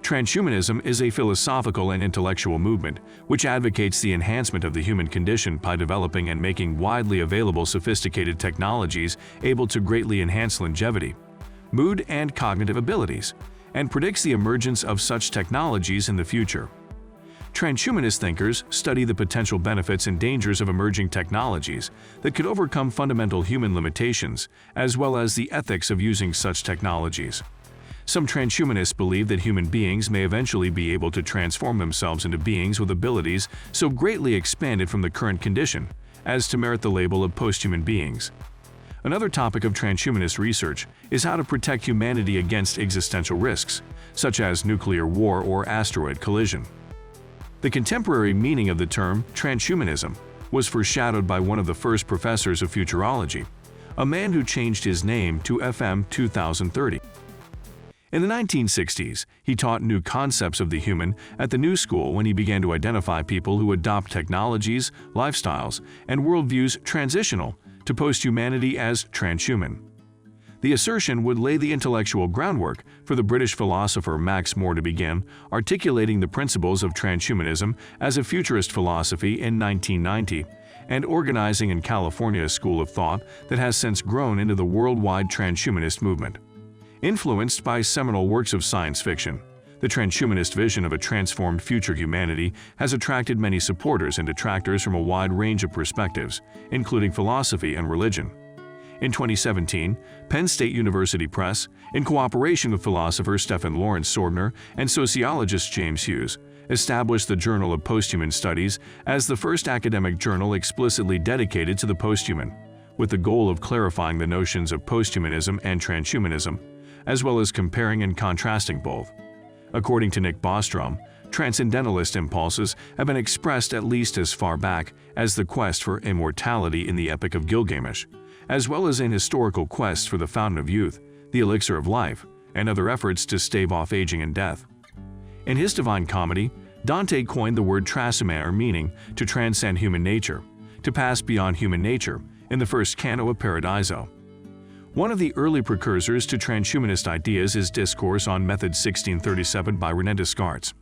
Transhumanism is a philosophical and intellectual movement which advocates the enhancement of the human condition by developing and making widely available sophisticated technologies able to greatly enhance longevity, mood, and cognitive abilities, and predicts the emergence of such technologies in the future. Transhumanist thinkers study the potential benefits and dangers of emerging technologies that could overcome fundamental human limitations, as well as the ethics of using such technologies. Some transhumanists believe that human beings may eventually be able to transform themselves into beings with abilities so greatly expanded from the current condition as to merit the label of posthuman beings. Another topic of transhumanist research is how to protect humanity against existential risks, such as nuclear war or asteroid collision. The contemporary meaning of the term transhumanism was foreshadowed by one of the first professors of futurology, a man who changed his name to FM 2030. In the 1960s, he taught new concepts of the human at the New School when he began to identify people who adopt technologies, lifestyles, and worldviews transitional to posthumanity as transhuman. The assertion would lay the intellectual groundwork for the British philosopher Max More to begin articulating the principles of transhumanism as a futurist philosophy in 1990, and organizing in California a school of thought that has since grown into the worldwide transhumanist movement. Influenced by seminal works of science fiction, the transhumanist vision of a transformed future humanity has attracted many supporters and detractors from a wide range of perspectives, including philosophy and religion. In 2017, Penn State University Press, in cooperation with philosopher Stephen Lawrence Sorbner and sociologist James Hughes, established the Journal of Posthuman Studies as the first academic journal explicitly dedicated to the posthuman, with the goal of clarifying the notions of posthumanism and transhumanism, as well as comparing and contrasting both. According to Nick Bostrom, transcendentalist impulses have been expressed at least as far back as the quest for immortality in the Epic of Gilgamesh, as well as in historical quests for the fountain of youth, the elixir of life, and other efforts to stave off aging and death. In his Divine Comedy, Dante coined the word transcendere, meaning to transcend human nature, to pass beyond human nature, in the first canto of Paradiso. One of the early precursors to transhumanist ideas is Discourse on Method 1637 by René Descartes.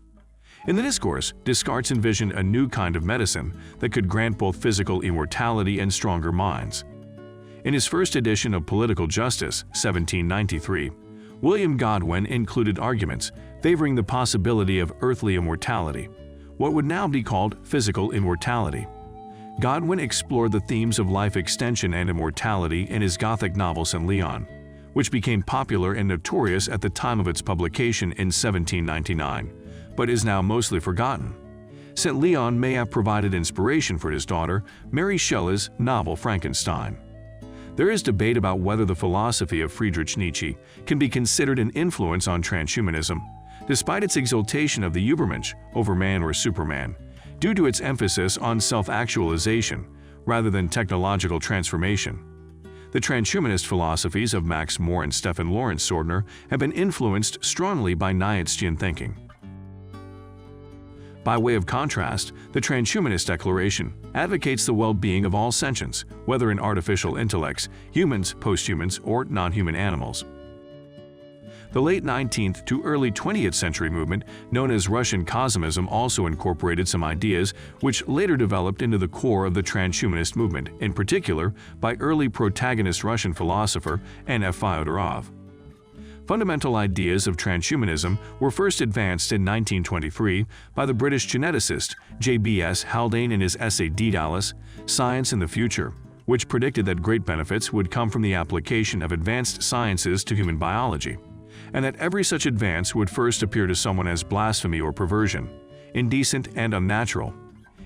In the discourse, Descartes envisioned a new kind of medicine that could grant both physical immortality and stronger minds. In his first edition of Political Justice, 1793, William Godwin included arguments favoring the possibility of earthly immortality, what would now be called physical immortality. Godwin explored the themes of life extension and immortality in his Gothic novel St. Leon, which became popular and notorious at the time of its publication in 1799, but is now mostly forgotten. St. Leon may have provided inspiration for his daughter, Mary Shelley's novel Frankenstein. There is debate about whether the philosophy of Friedrich Nietzsche can be considered an influence on transhumanism, despite its exaltation of the Übermensch over man or Superman, due to its emphasis on self-actualization rather than technological transformation. The transhumanist philosophies of Max More and Stephen Lawrence Sorbner have been influenced strongly by Nietzschean thinking. By way of contrast, the transhumanist declaration advocates the well-being of all sentients, whether in artificial intellects, humans, posthumans, or non-human animals. The late 19th to early 20th century movement, known as Russian Cosmism, also incorporated some ideas which later developed into the core of the transhumanist movement, in particular by early protagonist Russian philosopher N.F. Fyodorov. Fundamental ideas of transhumanism were first advanced in 1923 by the British geneticist J.B.S. Haldane in his essay Daedalus, Science in the Future, which predicted that great benefits would come from the application of advanced sciences to human biology, and that every such advance would first appear to someone as blasphemy or perversion, indecent and unnatural.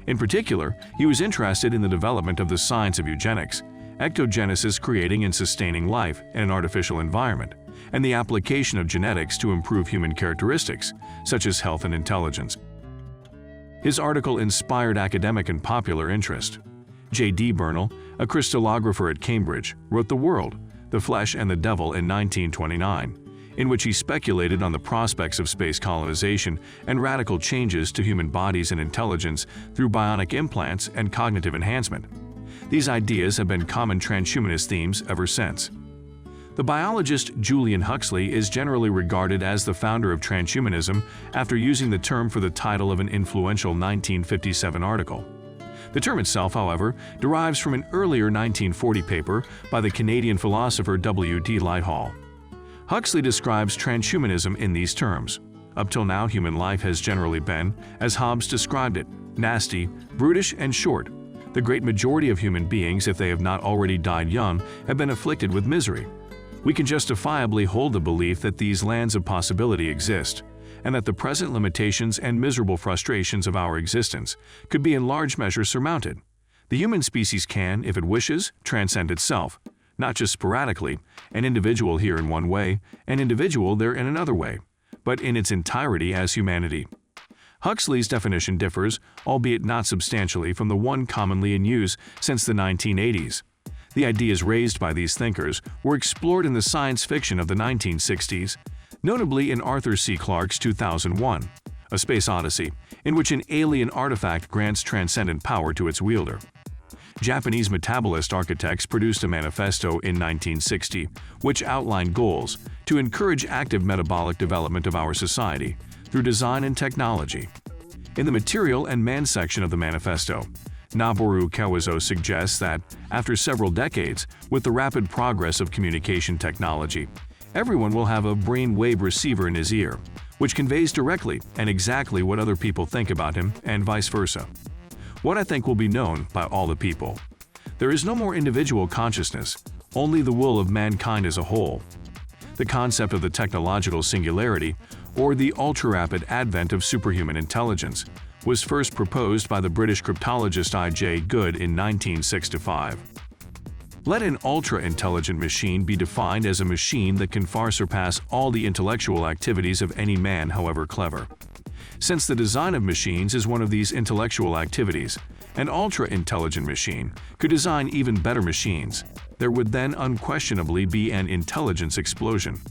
In particular, he was interested in the development of the science of eugenics, ectogenesis, creating and sustaining life in an artificial environment, and the application of genetics to improve human characteristics, such as health and intelligence. His article inspired academic and popular interest. J.D. Bernal, a crystallographer at Cambridge, wrote The World, the Flesh and the Devil in 1929, in which he speculated on the prospects of space colonization and radical changes to human bodies and intelligence through bionic implants and cognitive enhancement. These ideas have been common transhumanist themes ever since. The biologist Julian Huxley is generally regarded as the founder of transhumanism after using the term for the title of an influential 1957 article. The term itself, however, derives from an earlier 1940 paper by the Canadian philosopher W.D. Lighthall. Huxley describes transhumanism in these terms. Up till now, human life has generally been, as Hobbes described it, nasty, brutish, and short. The great majority of human beings, if they have not already died young, have been afflicted with misery. We can justifiably hold the belief that these lands of possibility exist, and that the present limitations and miserable frustrations of our existence could be in large measure surmounted. The human species can, if it wishes, transcend itself, not just sporadically, an individual here in one way, an individual there in another way, but in its entirety as humanity. Huxley's definition differs, albeit not substantially, from the one commonly in use since the 1980s. The ideas raised by these thinkers were explored in the science fiction of the 1960s, notably in Arthur C. Clarke's 2001, A Space Odyssey, in which an alien artifact grants transcendent power to its wielder. Japanese metabolist architects produced a manifesto in 1960, which outlined goals to encourage active metabolic development of our society through design and technology. In the Material and Man section of the manifesto, Noboru Kawazo suggests that, after several decades, with the rapid progress of communication technology, everyone will have a brain-wave receiver in his ear, which conveys directly and exactly what other people think about him, and vice versa. What I think will be known by all the people. There is no more individual consciousness, only the will of mankind as a whole. The concept of the technological singularity, or the ultra-rapid advent of superhuman intelligence, was first proposed by the British cryptologist I.J. Good in 1965. Let an ultra-intelligent machine be defined as a machine that can far surpass all the intellectual activities of any man, however clever. Since the design of machines is one of these intellectual activities, an ultra-intelligent machine could design even better machines. There would then unquestionably be an intelligence explosion,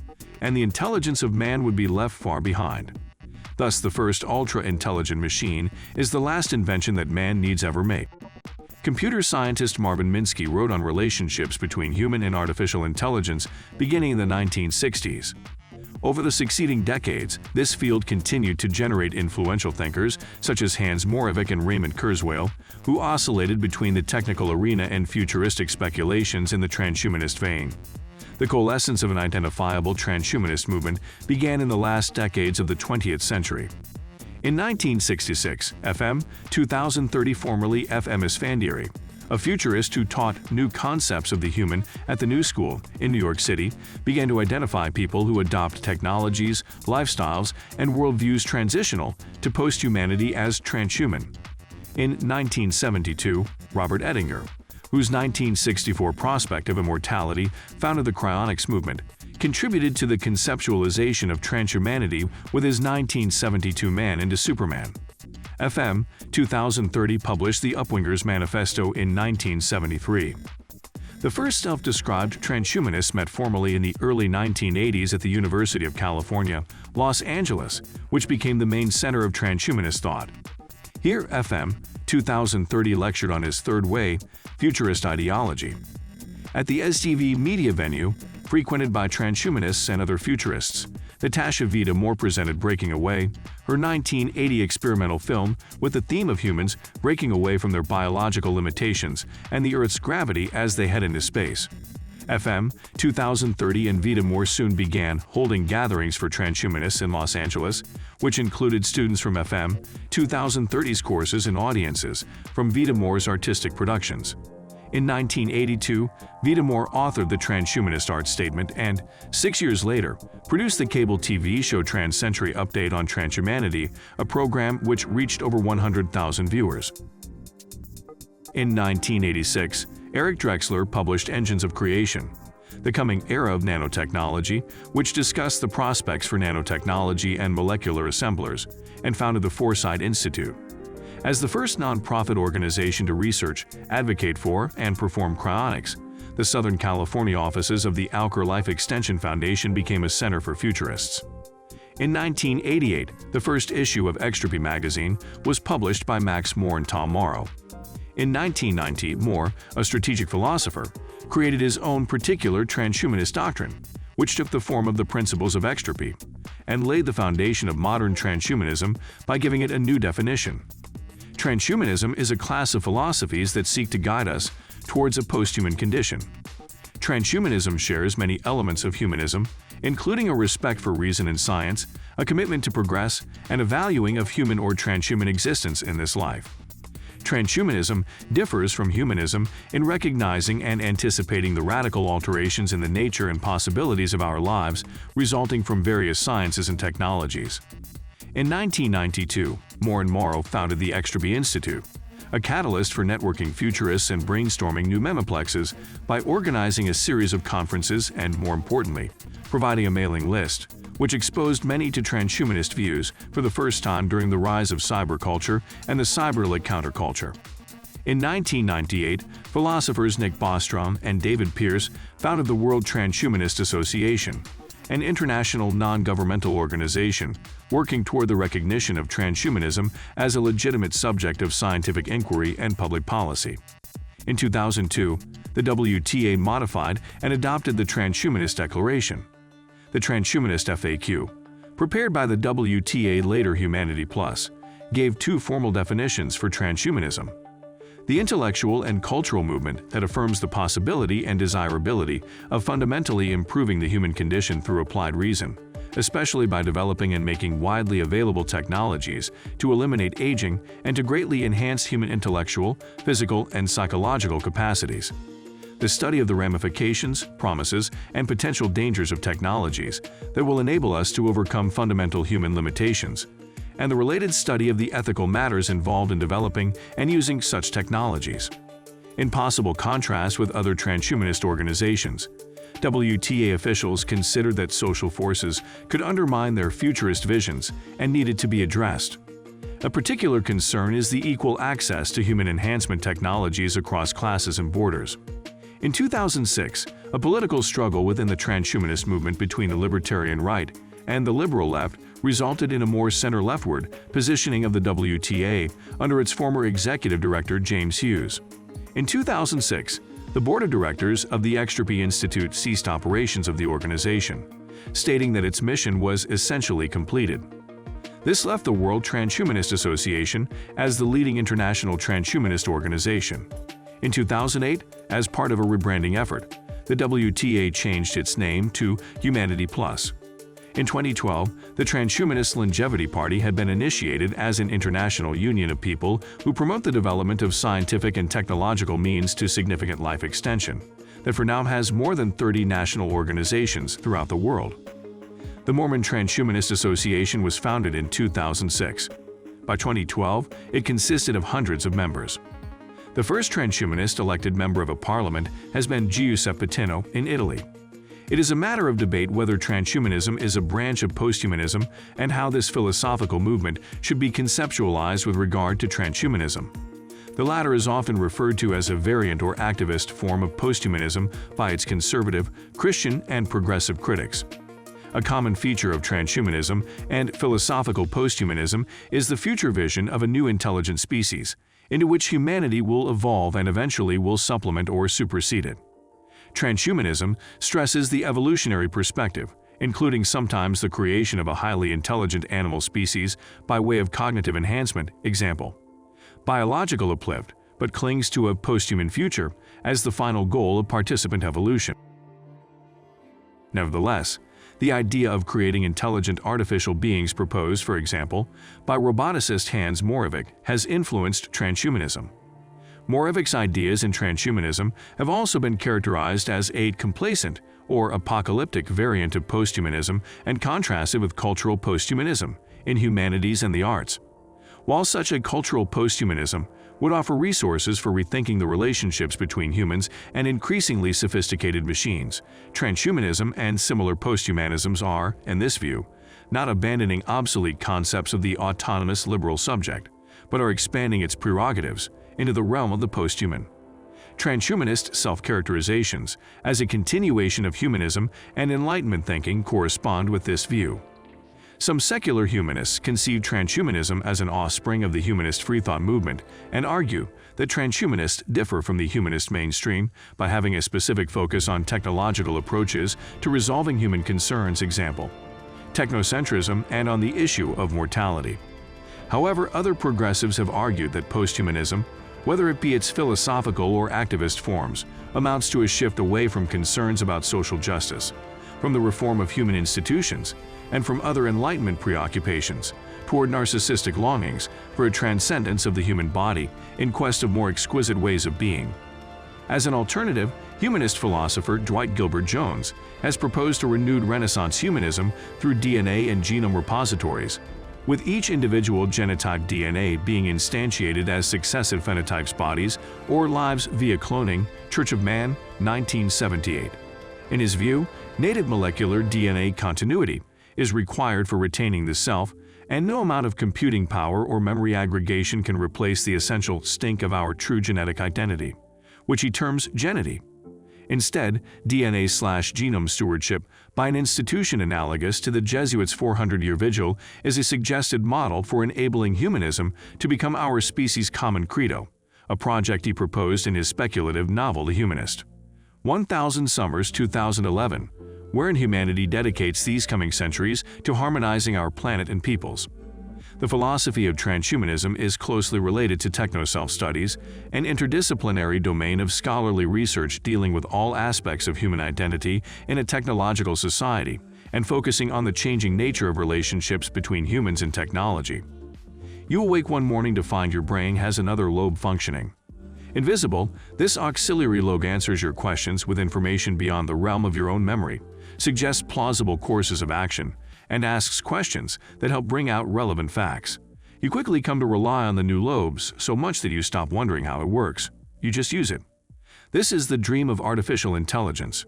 and the intelligence of man would be left far behind. Thus, the first ultra-intelligent machine is the last invention that man needs ever make. Computer scientist Marvin Minsky wrote on relationships between human and artificial intelligence beginning in the 1960s. Over the succeeding decades, this field continued to generate influential thinkers such as Hans Moravec and Raymond Kurzweil, who oscillated between the technical arena and futuristic speculations in the transhumanist vein. The coalescence of an identifiable transhumanist movement began in the last decades of the 20th century. In 1966, FM 2030, formerly FM Esfandiari, a futurist who taught new concepts of the human at the New School in New York City, began to identify people who adopt technologies, lifestyles, and worldviews transitional to post-humanity as transhuman. In 1972, Robert Ettinger, whose 1964 prospect of immortality founded the cryonics movement, contributed to the conceptualization of transhumanity with his 1972 Man into Superman. FM 2030 published the Upwingers Manifesto in 1973. The first self-described transhumanists met formally in the early 1980s at the University of California, Los Angeles, which became the main center of transhumanist thought. Here, FM 2030 lectured on his third way, futurist ideology. At the STV media venue, frequented by transhumanists and other futurists, Natasha Vita-More presented Breaking Away, her 1980 experimental film with the theme of humans breaking away from their biological limitations and the Earth's gravity as they head into space. FM 2030 and Vita-More soon began holding gatherings for transhumanists in Los Angeles, which included students from FM 2030's courses and audiences from Vita-More's artistic productions. In 1982, Vita-More authored the Transhumanist Art Statement and, 6 years later, produced the cable TV show Trans-Century Update on Transhumanity, a program which reached over 100,000 viewers. In 1986, Eric Drexler published Engines of Creation, the Coming Era of Nanotechnology, which discussed the prospects for nanotechnology and molecular assemblers, and founded the Foresight Institute. As the first nonprofit organization to research, advocate for, and perform cryonics, the Southern California offices of the Alker Life Extension Foundation became a center for futurists. In 1988, the first issue of Extropy magazine was published by Max Moore and Tom Morrow. In 1990, Moore, a strategic philosopher, created his own particular transhumanist doctrine, which took the form of the principles of entropy, and laid the foundation of modern transhumanism by giving it a new definition. Transhumanism is a class of philosophies that seek to guide us towards a posthuman condition. Transhumanism shares many elements of humanism, including a respect for reason and science, a commitment to progress, and a valuing of human or transhuman existence in this life. Transhumanism differs from humanism in recognizing and anticipating the radical alterations in the nature and possibilities of our lives resulting from various sciences and technologies. In 1992, Moore and Morrow founded the Entropy Institute, a catalyst for networking futurists and brainstorming new memiplexes by organizing a series of conferences and, more importantly, providing a mailing list, which exposed many to transhumanist views for the first time during the rise of cyberculture and the cyberlic counterculture. In 1998, philosophers Nick Bostrom and David Pearce founded the World Transhumanist Association, an international non-governmental organization working toward the recognition of transhumanism as a legitimate subject of scientific inquiry and public policy. In 2002, the WTA modified and adopted the Transhumanist Declaration. The Transhumanist FAQ, prepared by the WTA later Humanity Plus, gave two formal definitions for transhumanism: the intellectual and cultural movement that affirms the possibility and desirability of fundamentally improving the human condition through applied reason, especially by developing and making widely available technologies to eliminate aging and to greatly enhance human intellectual, physical, and psychological capacities. The study of the ramifications, promises, and potential dangers of technologies that will enable us to overcome fundamental human limitations, and the related study of the ethical matters involved in developing and using such technologies. In possible contrast with other transhumanist organizations, WTA officials considered that social forces could undermine their futurist visions and needed to be addressed. A particular concern is the equal access to human enhancement technologies across classes and borders. In 2006, a political struggle within the transhumanist movement between the libertarian right and the liberal left resulted in a more center-leftward positioning of the WTA under its former executive director James Hughes. In 2006, the board of directors of the Entropy Institute ceased operations of the organization, stating that its mission was essentially completed. This left the World Transhumanist Association as the leading international transhumanist organization. In 2008, as part of a rebranding effort, the WTA changed its name to Humanity Plus. In 2012, the Transhumanist Longevity Party had been initiated as an international union of people who promote the development of scientific and technological means to significant life extension, that for now has more than 30 national organizations throughout the world. The Mormon Transhumanist Association was founded in 2006. By 2012, it consisted of hundreds of members. The first transhumanist elected member of a parliament has been Giuseppe Pitino in Italy. It is a matter of debate whether transhumanism is a branch of posthumanism and how this philosophical movement should be conceptualized with regard to transhumanism. The latter is often referred to as a variant or activist form of posthumanism by its conservative, Christian, and progressive critics. A common feature of transhumanism and philosophical posthumanism is the future vision of a new intelligent species, into which humanity will evolve and eventually will supplement or supersede it. Transhumanism stresses the evolutionary perspective, including sometimes the creation of a highly intelligent animal species by way of cognitive enhancement, example, biological uplift, but clings to a posthuman future as the final goal of participant evolution. Nevertheless, the idea of creating intelligent artificial beings proposed, for example, by roboticist Hans Moravec has influenced transhumanism. Moravec's ideas in transhumanism have also been characterized as a complacent or apocalyptic variant of posthumanism and contrasted with cultural posthumanism in humanities and the arts. While such a cultural posthumanism would offer resources for rethinking the relationships between humans and increasingly sophisticated machines, transhumanism and similar posthumanisms are, in this view, not abandoning obsolete concepts of the autonomous liberal subject, but are expanding its prerogatives into the realm of the posthuman. Transhumanist self-characterizations as a continuation of humanism and Enlightenment thinking correspond with this view. Some secular humanists conceive transhumanism as an offspring of the humanist freethought movement and argue that transhumanists differ from the humanist mainstream by having a specific focus on technological approaches to resolving human concerns, example, technocentrism, and on the issue of mortality. However, other progressives have argued that posthumanism, whether it be its philosophical or activist forms, amounts to a shift away from concerns about social justice, from the reform of human institutions, and from other Enlightenment preoccupations, toward narcissistic longings for a transcendence of the human body in quest of more exquisite ways of being. As an alternative, humanist philosopher Dwight Gilbert Jones has proposed a renewed Renaissance humanism through DNA and genome repositories, with each individual genotype DNA being instantiated as successive phenotypes bodies or lives via cloning, Church of Man, 1978. In his view, native molecular DNA continuity is required for retaining the self, and no amount of computing power or memory aggregation can replace the essential stink of our true genetic identity, which he terms genity. Instead, DNA/genome stewardship by an institution analogous to the Jesuits' 400-year vigil is a suggested model for enabling humanism to become our species' common credo, a project he proposed in his speculative novel The Humanist. 1000 Summers 2011, wherein humanity dedicates these coming centuries to harmonizing our planet and peoples. The philosophy of transhumanism is closely related to techno-self-studies, an interdisciplinary domain of scholarly research dealing with all aspects of human identity in a technological society and focusing on the changing nature of relationships between humans and technology. You awake one morning to find your brain has another lobe functioning. Invisible, this auxiliary lobe answers your questions with information beyond the realm of your own memory, suggests plausible courses of action, and asks questions that help bring out relevant facts. You quickly come to rely on the new lobes so much that you stop wondering how it works. You just use it. This is the dream of artificial intelligence.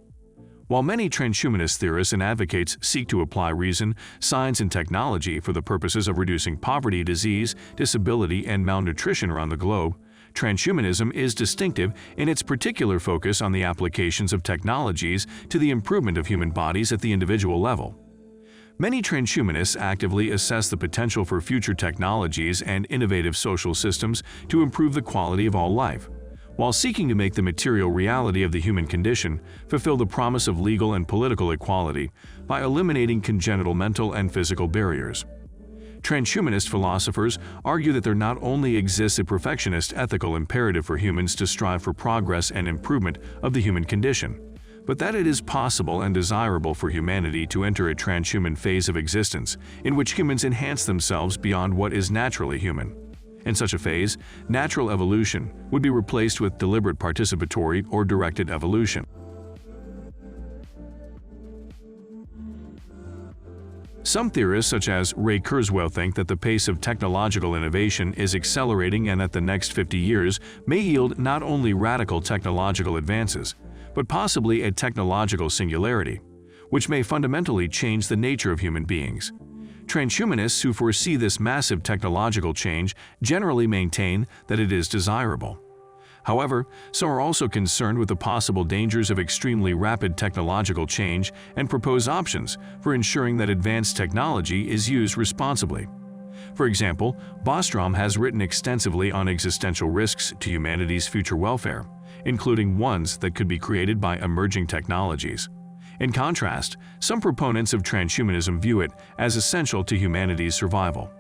While many transhumanist theorists and advocates seek to apply reason, science, and technology for the purposes of reducing poverty, disease, disability, and malnutrition around the globe, transhumanism is distinctive in its particular focus on the applications of technologies to the improvement of human bodies at the individual level. Many transhumanists actively assess the potential for future technologies and innovative social systems to improve the quality of all life, while seeking to make the material reality of the human condition fulfill the promise of legal and political equality by eliminating congenital mental and physical barriers. Transhumanist philosophers argue that there not only exists a perfectionist ethical imperative for humans to strive for progress and improvement of the human condition, but that it is possible and desirable for humanity to enter a transhuman phase of existence in which humans enhance themselves beyond what is naturally human. In such a phase, natural evolution would be replaced with deliberate participatory or directed evolution. Some theorists, such as Ray Kurzweil, think that the pace of technological innovation is accelerating and that the next 50 years may yield not only radical technological advances, but possibly a technological singularity, which may fundamentally change the nature of human beings. Transhumanists who foresee this massive technological change generally maintain that it is desirable. However, some are also concerned with the possible dangers of extremely rapid technological change and propose options for ensuring that advanced technology is used responsibly. For example, Bostrom has written extensively on existential risks to humanity's future welfare, including ones that could be created by emerging technologies. In contrast, some proponents of transhumanism view it as essential to humanity's survival.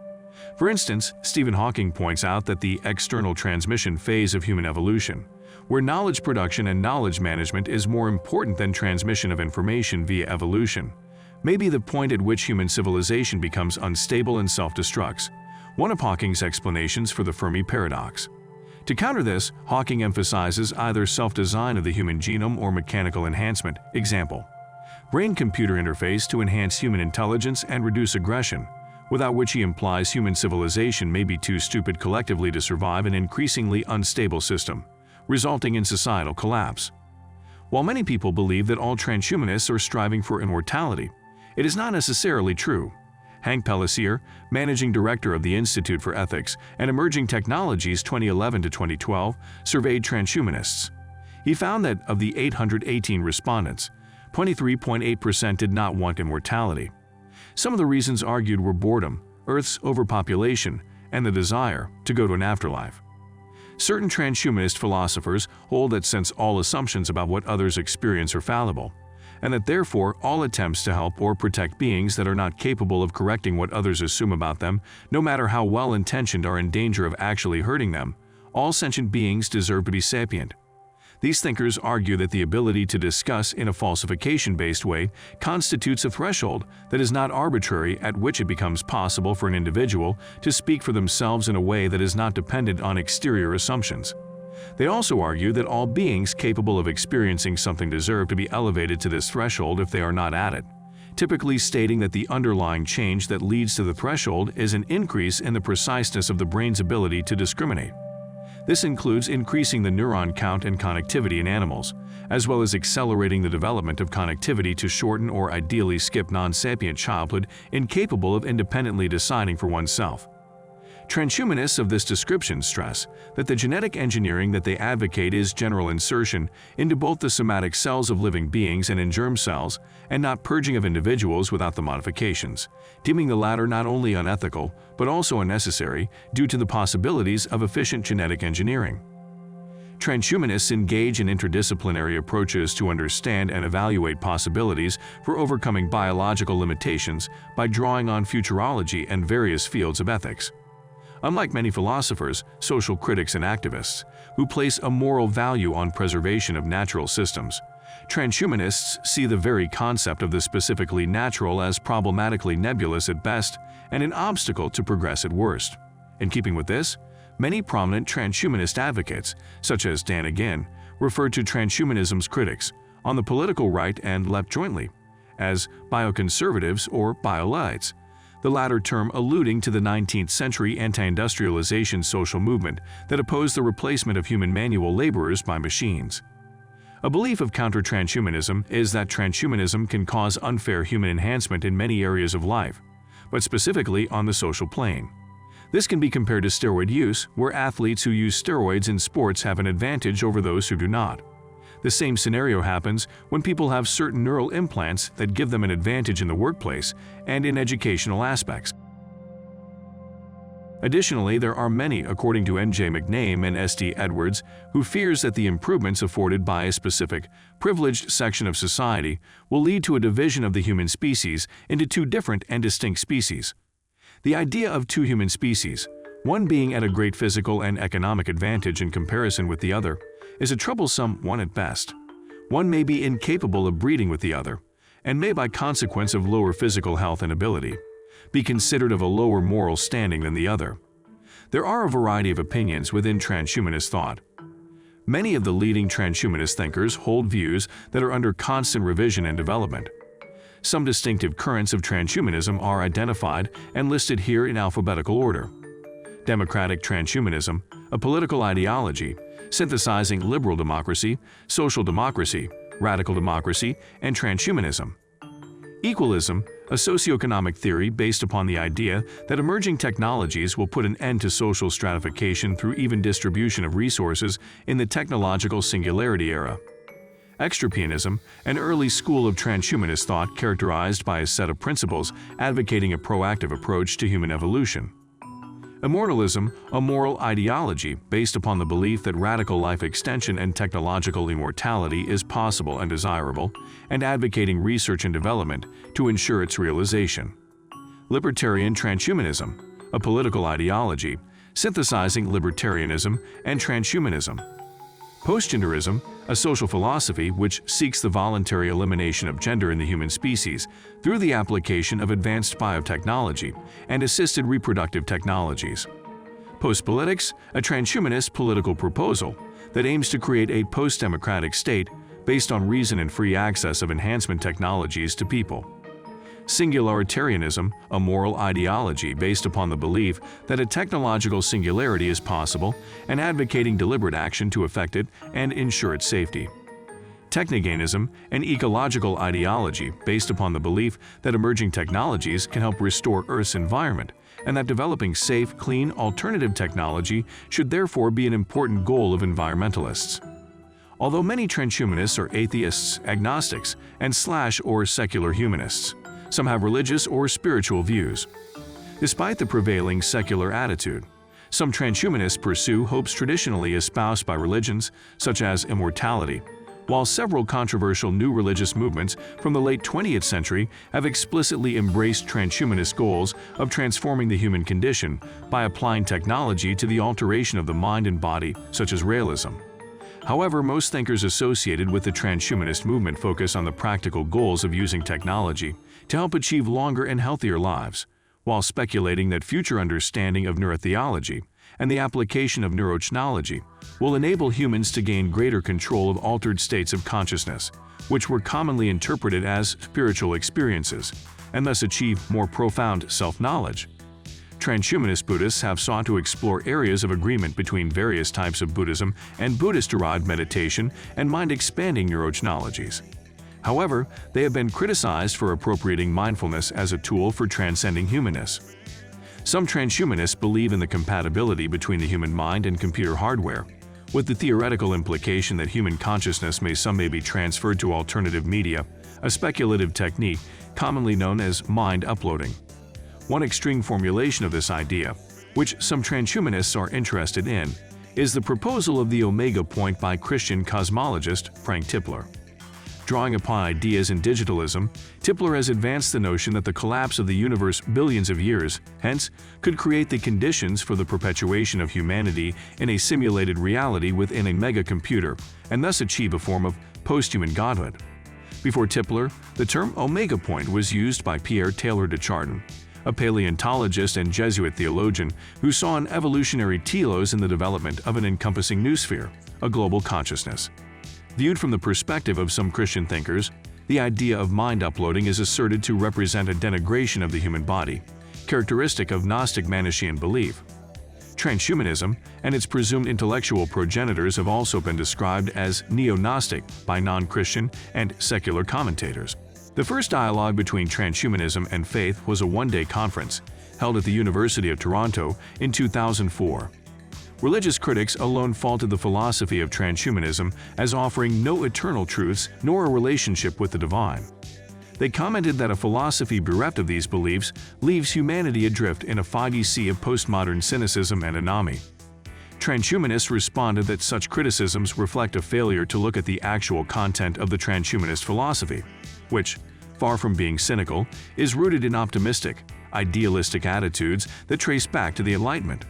For instance, Stephen Hawking points out that the external transmission phase of human evolution, where knowledge production and knowledge management is more important than transmission of information via evolution, may be the point at which human civilization becomes unstable and self-destructs, one of Hawking's explanations for the Fermi paradox. To counter this, Hawking emphasizes either self-design of the human genome or mechanical enhancement, example, brain-computer interface to enhance human intelligence and reduce aggression, without which he implies human civilization may be too stupid collectively to survive an increasingly unstable system, resulting in societal collapse. While many people believe that all transhumanists are striving for immortality, it is not necessarily true. Hank Pellissier, managing director of the Institute for Ethics and Emerging Technologies 2011 to 2012, surveyed transhumanists. He found that of the 818 respondents, 23.8% did not want immortality. Some of the reasons argued were boredom, Earth's overpopulation, and the desire to go to an afterlife. Certain transhumanist philosophers hold that since all assumptions about what others experience are fallible, and that therefore all attempts to help or protect beings that are not capable of correcting what others assume about them, no matter how well-intentioned, are in danger of actually hurting them, all sentient beings deserve to be sapient. These thinkers argue that the ability to discuss in a falsification-based way constitutes a threshold that is not arbitrary, at which it becomes possible for an individual to speak for themselves in a way that is not dependent on exterior assumptions. They also argue that all beings capable of experiencing something deserve to be elevated to this threshold if they are not at it, typically stating that the underlying change that leads to the threshold is an increase in the preciseness of the brain's ability to discriminate. This includes increasing the neuron count and connectivity in animals, as well as accelerating the development of connectivity to shorten or ideally skip non-sapient childhood incapable of independently deciding for oneself. Transhumanists of this description stress that the genetic engineering that they advocate is general insertion into both the somatic cells of living beings and in germ cells, and not purging of individuals without the modifications, deeming the latter not only unethical but also unnecessary due to the possibilities of efficient genetic engineering. Transhumanists engage in interdisciplinary approaches to understand and evaluate possibilities for overcoming biological limitations by drawing on futurology and various fields of ethics. Unlike many philosophers, social critics, and activists, who place a moral value on preservation of natural systems, transhumanists see the very concept of the specifically natural as problematically nebulous at best and an obstacle to progress at worst. In keeping with this, many prominent transhumanist advocates, such as Dan Again, refer to transhumanism's critics, on the political right and left jointly, as bioconservatives or biolites, the latter term alluding to the 19th century anti-industrialization social movement that opposed the replacement of human manual laborers by machines. A belief of counter-transhumanism is that transhumanism can cause unfair human enhancement in many areas of life, but specifically on the social plane. This can be compared to steroid use, where athletes who use steroids in sports have an advantage over those who do not. The same scenario happens when people have certain neural implants that give them an advantage in the workplace and in educational aspects. Additionally, there are many, according to N.J. McName and S.D. Edwards, who fears that the improvements afforded by a specific, privileged section of society will lead to a division of the human species into two different and distinct species. The idea of two human species, one being at a great physical and economic advantage in comparison with the other, is a troublesome one at best. One may be incapable of breeding with the other, and may, by consequence of lower physical health and ability, be considered of a lower moral standing than the other. There are a variety of opinions within transhumanist thought. Many of the leading transhumanist thinkers hold views that are under constant revision and development. Some distinctive currents of transhumanism are identified and listed here in alphabetical order. Democratic transhumanism, a political ideology synthesizing liberal democracy, social democracy, radical democracy, and transhumanism. Equalism, a socioeconomic theory based upon the idea that emerging technologies will put an end to social stratification through even distribution of resources in the technological singularity era. Extrapianism, an early school of transhumanist thought characterized by a set of principles advocating a proactive approach to human evolution. Immortalism, a moral ideology based upon the belief that radical life extension and technological immortality is possible and desirable, and advocating research and development to ensure its realization. Libertarian transhumanism, a political ideology synthesizing libertarianism and transhumanism. Postgenderism, a social philosophy which seeks the voluntary elimination of gender in the human species through the application of advanced biotechnology and assisted reproductive technologies. Postpolitics, a transhumanist political proposal that aims to create a post-democratic state based on reason and free access of enhancement technologies to people. Singularitarianism, a moral ideology based upon the belief that a technological singularity is possible and advocating deliberate action to effect it and ensure its safety. Technoganism, an ecological ideology based upon the belief that emerging technologies can help restore Earth's environment and that developing safe, clean, alternative technology should therefore be an important goal of environmentalists. Although many transhumanists are atheists, agnostics, and / or secular humanists, Some have religious or spiritual views. Despite the prevailing secular attitude, some transhumanists pursue hopes traditionally espoused by religions, such as immortality, while several controversial new religious movements from the late 20th century have explicitly embraced transhumanist goals of transforming the human condition by applying technology to the alteration of the mind and body, such as realism. However, most thinkers associated with the transhumanist movement focus on the practical goals of using technology to help achieve longer and healthier lives, while speculating that future understanding of neurotheology and the application of neurotechnology will enable humans to gain greater control of altered states of consciousness, which were commonly interpreted as spiritual experiences, and thus achieve more profound self-knowledge. Transhumanist Buddhists have sought to explore areas of agreement between various types of Buddhism and Buddhist-derived meditation and mind-expanding neurotechnologies. However, they have been criticized for appropriating mindfulness as a tool for transcending humanness. Some transhumanists believe in the compatibility between the human mind and computer hardware, with the theoretical implication that human consciousness may someday be transferred to alternative media, a speculative technique commonly known as mind uploading. One extreme formulation of this idea, which some transhumanists are interested in, is the proposal of the Omega Point by Christian cosmologist Frank Tipler. Drawing upon ideas in digitalism, Tipler has advanced the notion that the collapse of the universe billions of years, hence, could create the conditions for the perpetuation of humanity in a simulated reality within a mega-computer, and thus achieve a form of post-human godhood. Before Tipler, the term Omega Point was used by Pierre Taylor de Chardin, a paleontologist and Jesuit theologian who saw an evolutionary telos in the development of an encompassing noosphere, a global consciousness. Viewed from the perspective of some Christian thinkers, the idea of mind uploading is asserted to represent a denigration of the human body, characteristic of Gnostic Manichaean belief. Transhumanism and its presumed intellectual progenitors have also been described as neo-Gnostic by non-Christian and secular commentators. The first dialogue between transhumanism and faith was a one-day conference held at the University of Toronto in 2004. Religious critics alone faulted the philosophy of transhumanism as offering no eternal truths nor a relationship with the divine. They commented that a philosophy bereft of these beliefs leaves humanity adrift in a foggy sea of postmodern cynicism and anomie. Transhumanists responded that such criticisms reflect a failure to look at the actual content of the transhumanist philosophy, which, far from being cynical, is rooted in optimistic, idealistic attitudes that trace back to the Enlightenment.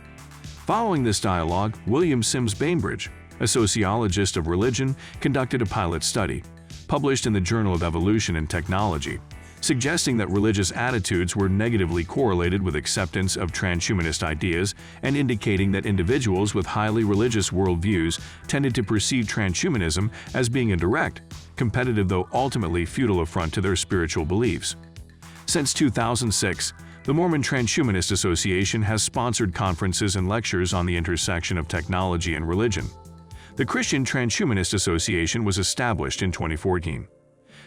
Following this dialogue, William Sims Bainbridge, a sociologist of religion, conducted a pilot study, published in the Journal of Evolution and Technology, suggesting that religious attitudes were negatively correlated with acceptance of transhumanist ideas and indicating that individuals with highly religious worldviews tended to perceive transhumanism as being a direct, competitive though ultimately futile affront to their spiritual beliefs. Since 2006, the Mormon Transhumanist Association has sponsored conferences and lectures on the intersection of technology and religion. The Christian Transhumanist Association was established in 2014.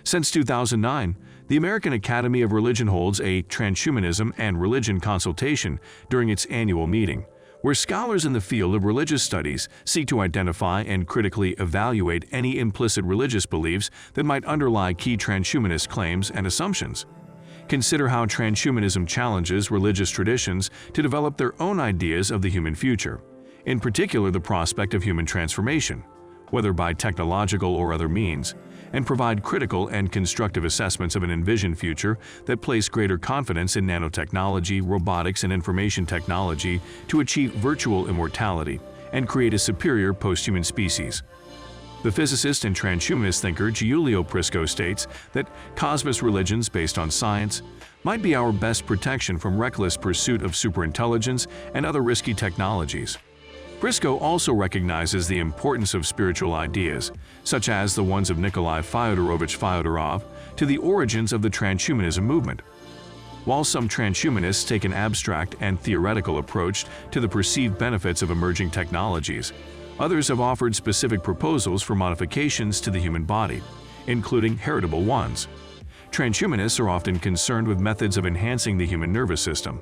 Since 2009, the American Academy of Religion holds a Transhumanism and Religion consultation during its annual meeting, where scholars in the field of religious studies seek to identify and critically evaluate any implicit religious beliefs that might underlie key transhumanist claims and assumptions. Consider how transhumanism challenges religious traditions to develop their own ideas of the human future, in particular the prospect of human transformation, whether by technological or other means, and provide critical and constructive assessments of an envisioned future that place greater confidence in nanotechnology, robotics, and information technology to achieve virtual immortality and create a superior post-human species. The physicist and transhumanist thinker Giulio Prisco states that cosmos religions based on science might be our best protection from reckless pursuit of superintelligence and other risky technologies. Prisco also recognizes the importance of spiritual ideas, such as the ones of Nikolai Fyodorovich Fyodorov, to the origins of the transhumanism movement. While some transhumanists take an abstract and theoretical approach to the perceived benefits of emerging technologies, others have offered specific proposals for modifications to the human body, including heritable ones. Transhumanists are often concerned with methods of enhancing the human nervous system,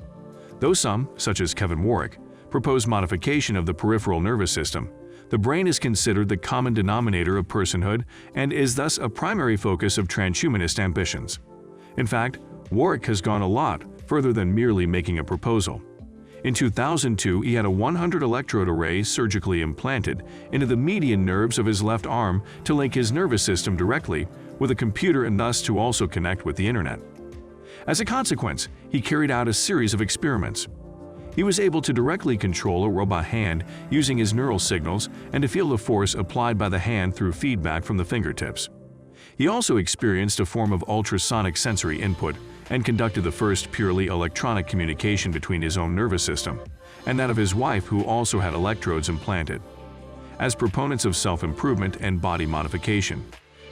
though some, such as Kevin Warwick, propose modification of the peripheral nervous system. The brain is considered the common denominator of personhood and is thus a primary focus of transhumanist ambitions. In fact, Warwick has gone a lot further than merely making a proposal. In 2002, he had a 100-electrode array surgically implanted into the median nerves of his left arm to link his nervous system directly with a computer and thus to also connect with the internet. As a consequence, he carried out a series of experiments. He was able to directly control a robot hand using his neural signals and to feel the force applied by the hand through feedback from the fingertips. He also experienced a form of ultrasonic sensory input and conducted the first purely electronic communication between his own nervous system and that of his wife, who also had electrodes implanted. As proponents of self-improvement and body modification,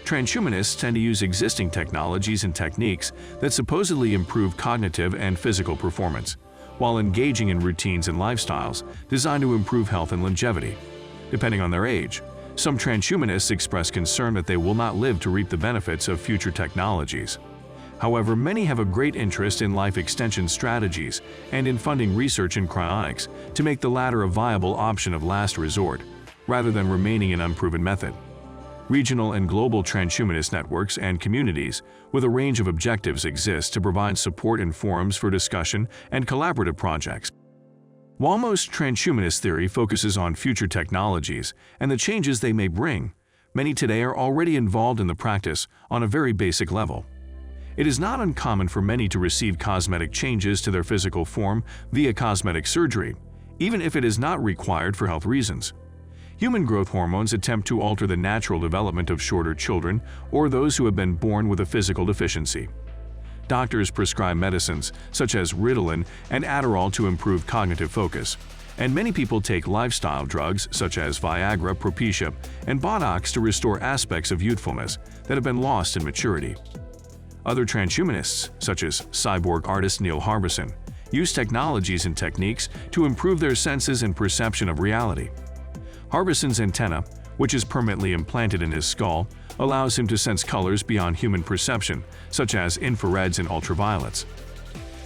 transhumanists tend to use existing technologies and techniques that supposedly improve cognitive and physical performance, while engaging in routines and lifestyles designed to improve health and longevity. Depending on their age, some transhumanists express concern that they will not live to reap the benefits of future technologies. However, many have a great interest in life extension strategies and in funding research in cryonics to make the latter a viable option of last resort, rather than remaining an unproven method. Regional and global transhumanist networks and communities with a range of objectives exist to provide support and forums for discussion and collaborative projects. While most transhumanist theory focuses on future technologies and the changes they may bring, many today are already involved in the practice on a very basic level. It is not uncommon for many to receive cosmetic changes to their physical form via cosmetic surgery, even if it is not required for health reasons. Human growth hormones attempt to alter the natural development of shorter children or those who have been born with a physical deficiency. Doctors prescribe medicines such as Ritalin and Adderall to improve cognitive focus, and many people take lifestyle drugs such as Viagra, Propecia, and Botox to restore aspects of youthfulness that have been lost in maturity. Other transhumanists, such as cyborg artist Neil Harbison, use technologies and techniques to improve their senses and perception of reality. Harbison's antenna, which is permanently implanted in his skull, allows him to sense colors beyond human perception, such as infrareds and ultraviolets.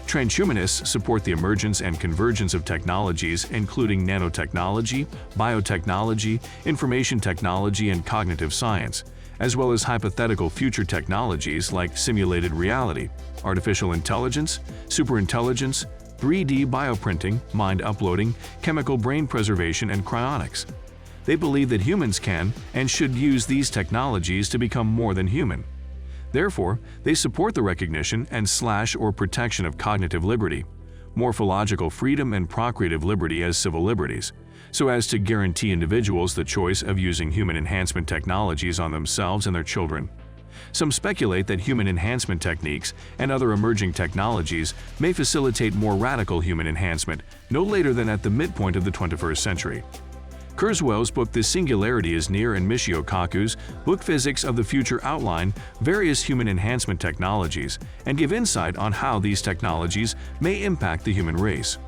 Transhumanists support the emergence and convergence of technologies including nanotechnology, biotechnology, information technology, and cognitive science, as well as hypothetical future technologies like simulated reality, artificial intelligence, superintelligence, 3D bioprinting, mind uploading, chemical brain preservation, and cryonics. They believe that humans can and should use these technologies to become more than human. Therefore, they support the recognition and/or protection of cognitive liberty, morphological freedom, and procreative liberty as civil liberties, so as to guarantee individuals the choice of using human enhancement technologies on themselves and their children. Some speculate that human enhancement techniques and other emerging technologies may facilitate more radical human enhancement no later than at the midpoint of the 21st century. Kurzweil's book The Singularity is Near and Michio Kaku's book Physics of the Future outline various human enhancement technologies and give insight on how these technologies may impact the human race.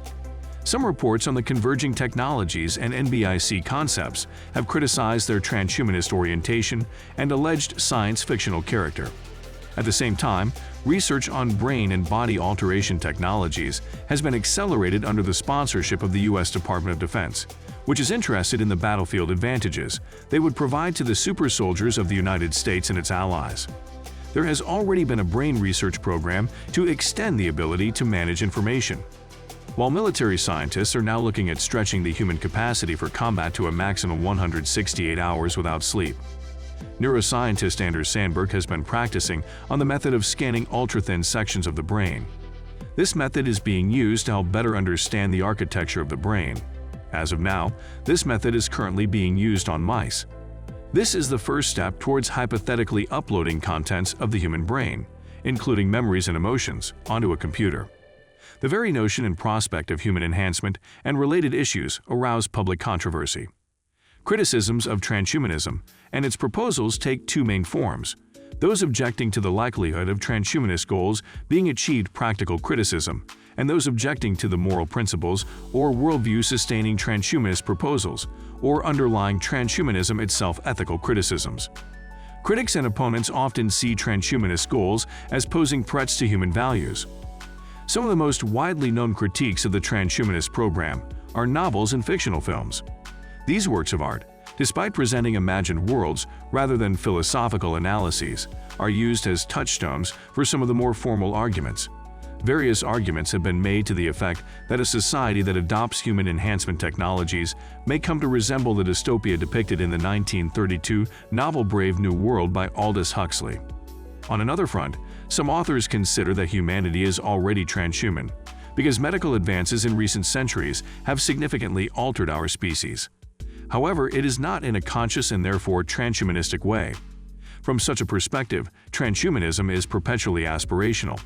Some reports on the converging technologies and NBIC concepts have criticized their transhumanist orientation and alleged science-fictional character. At the same time, research on brain and body alteration technologies has been accelerated under the sponsorship of the U.S. Department of Defense, which is interested in the battlefield advantages they would provide to the super soldiers of the United States and its allies. There has already been a brain research program to extend the ability to manage information, while military scientists are now looking at stretching the human capacity for combat to a maximum 168 hours without sleep. Neuroscientist Anders Sandberg has been practicing on the method of scanning ultra-thin sections of the brain. This method is being used to help better understand the architecture of the brain. As of now, this method is currently being used on mice. This is the first step towards hypothetically uploading contents of the human brain, including memories and emotions, onto a computer. The very notion and prospect of human enhancement and related issues arouse public controversy. Criticisms of transhumanism and its proposals take two main forms: those objecting to the likelihood of transhumanist goals being achieved practical criticism, and those objecting to the moral principles or worldview sustaining transhumanist proposals, or underlying transhumanism itself ethical criticisms. Critics and opponents often see transhumanist goals as posing threats to human values. Some of the most widely known critiques of the transhumanist program are novels and fictional films. These works of art, despite presenting imagined worlds rather than philosophical analyses, are used as touchstones for some of the more formal arguments. Various arguments have been made to the effect that a society that adopts human enhancement technologies may come to resemble the dystopia depicted in the 1932 novel Brave New World by Aldous Huxley. On another front, some authors consider that humanity is already transhuman, because medical advances in recent centuries have significantly altered our species. However, it is not in a conscious and therefore transhumanistic way. From such a perspective, transhumanism is perpetually aspirational.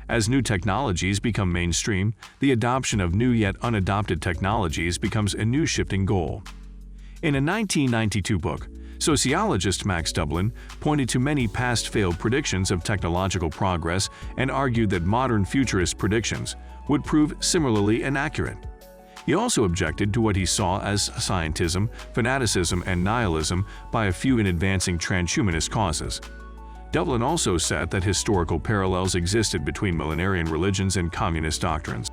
As new technologies become mainstream, the adoption of new yet unadopted technologies becomes a new shifting goal. In a 1992 book, sociologist Max Dublin pointed to many past failed predictions of technological progress and argued that modern futurist predictions would prove similarly inaccurate. He also objected to what he saw as scientism, fanaticism, and nihilism by a few in advancing transhumanist causes. Dublin also said that historical parallels existed between millenarian religions and communist doctrines.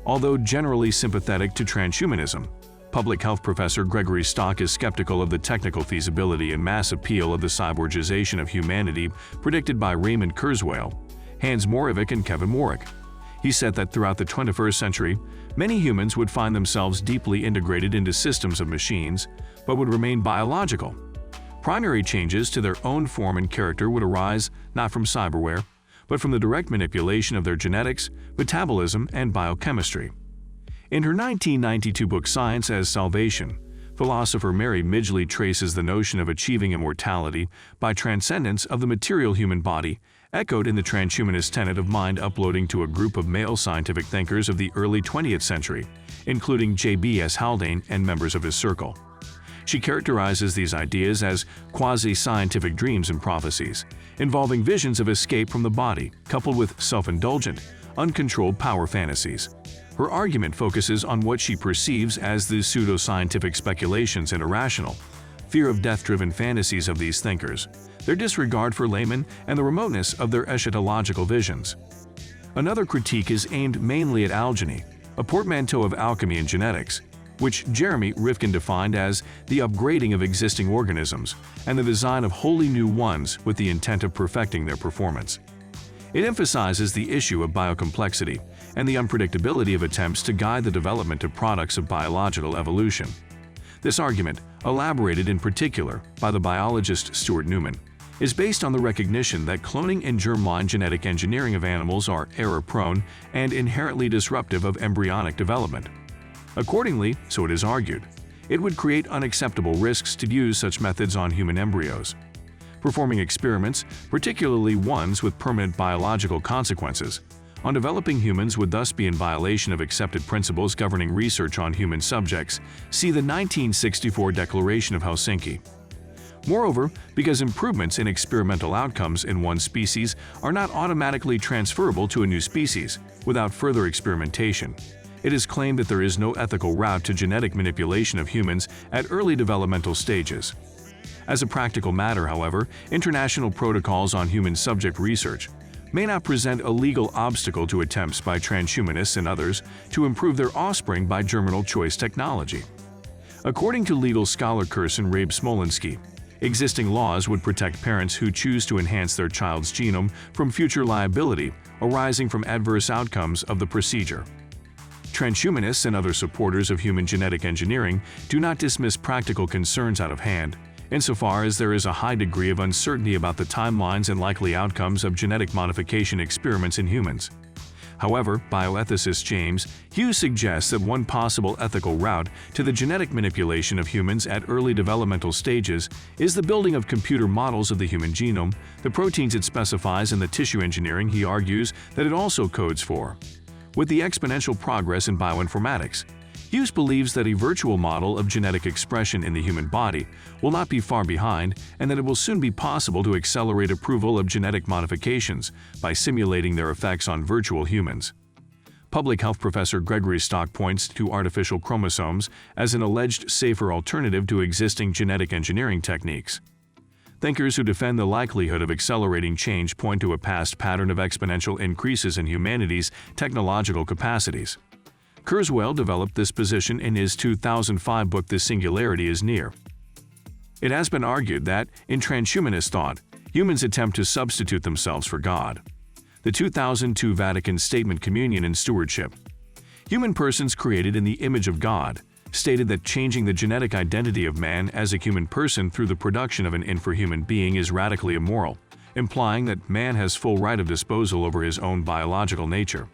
Although generally sympathetic to transhumanism, public health professor Gregory Stock is skeptical of the technical feasibility and mass appeal of the cyborgization of humanity predicted by Raymond Kurzweil, Hans Moravec, and Kevin Warwick. He said that throughout the 21st century, many humans would find themselves deeply integrated into systems of machines, but would remain biological. Primary changes to their own form and character would arise not from cyberware, but from the direct manipulation of their genetics, metabolism, and biochemistry. In her 1992 book Science as Salvation, philosopher Mary Midgley traces the notion of achieving immortality by transcendence of the material human body, echoed in the transhumanist tenet of mind uploading to a group of male scientific thinkers of the early 20th century, including J.B.S. Haldane and members of his circle. She characterizes these ideas as quasi-scientific dreams and prophecies, involving visions of escape from the body, coupled with self-indulgent, uncontrolled power fantasies. Her argument focuses on what she perceives as the pseudo-scientific speculations and irrational, fear of death-driven fantasies of these thinkers, their disregard for laymen, and the remoteness of their eschatological visions. Another critique is aimed mainly at alchemy, a portmanteau of alchemy and genetics, which Jeremy Rifkin defined as the upgrading of existing organisms and the design of wholly new ones with the intent of perfecting their performance. It emphasizes the issue of biocomplexity and the unpredictability of attempts to guide the development of products of biological evolution. This argument, elaborated in particular by the biologist Stuart Newman, is based on the recognition that cloning and germline genetic engineering of animals are error-prone and inherently disruptive of embryonic development. Accordingly, so it is argued, it would create unacceptable risks to use such methods on human embryos. Performing experiments, particularly ones with permanent biological consequences, on developing humans would thus be in violation of accepted principles governing research on human subjects. See the 1964 Declaration of Helsinki. Moreover, because improvements in experimental outcomes in one species are not automatically transferable to a new species without further experimentation, it is claimed that there is no ethical route to genetic manipulation of humans at early developmental stages. As a practical matter, however, international protocols on human subject research may not present a legal obstacle to attempts by transhumanists and others to improve their offspring by germinal choice technology. According to legal scholar Kirsten Rabe Smolinski, existing laws would protect parents who choose to enhance their child's genome from future liability arising from adverse outcomes of the procedure. Transhumanists and other supporters of human genetic engineering do not dismiss practical concerns out of hand, insofar as there is a high degree of uncertainty about the timelines and likely outcomes of genetic modification experiments in humans. However, bioethicist James Hughes suggests that one possible ethical route to the genetic manipulation of humans at early developmental stages is the building of computer models of the human genome, the proteins it specifies, and the tissue engineering he argues that it also codes for. With the exponential progress in bioinformatics, Hughes believes that a virtual model of genetic expression in the human body will not be far behind and that it will soon be possible to accelerate approval of genetic modifications by simulating their effects on virtual humans. Public health professor Gregory Stock points to artificial chromosomes as an alleged safer alternative to existing genetic engineering techniques. Thinkers who defend the likelihood of accelerating change point to a past pattern of exponential increases in humanity's technological capacities. Kurzweil developed this position in his 2005 book The Singularity is Near. It has been argued that, in transhumanist thought, humans attempt to substitute themselves for God. The 2002 Vatican Statement Communion and Stewardship. Human persons created in the image of God stated that changing the genetic identity of man as a human person through the production of an infrahuman being is radically immoral, implying that man has full right of disposal over his own biological nature.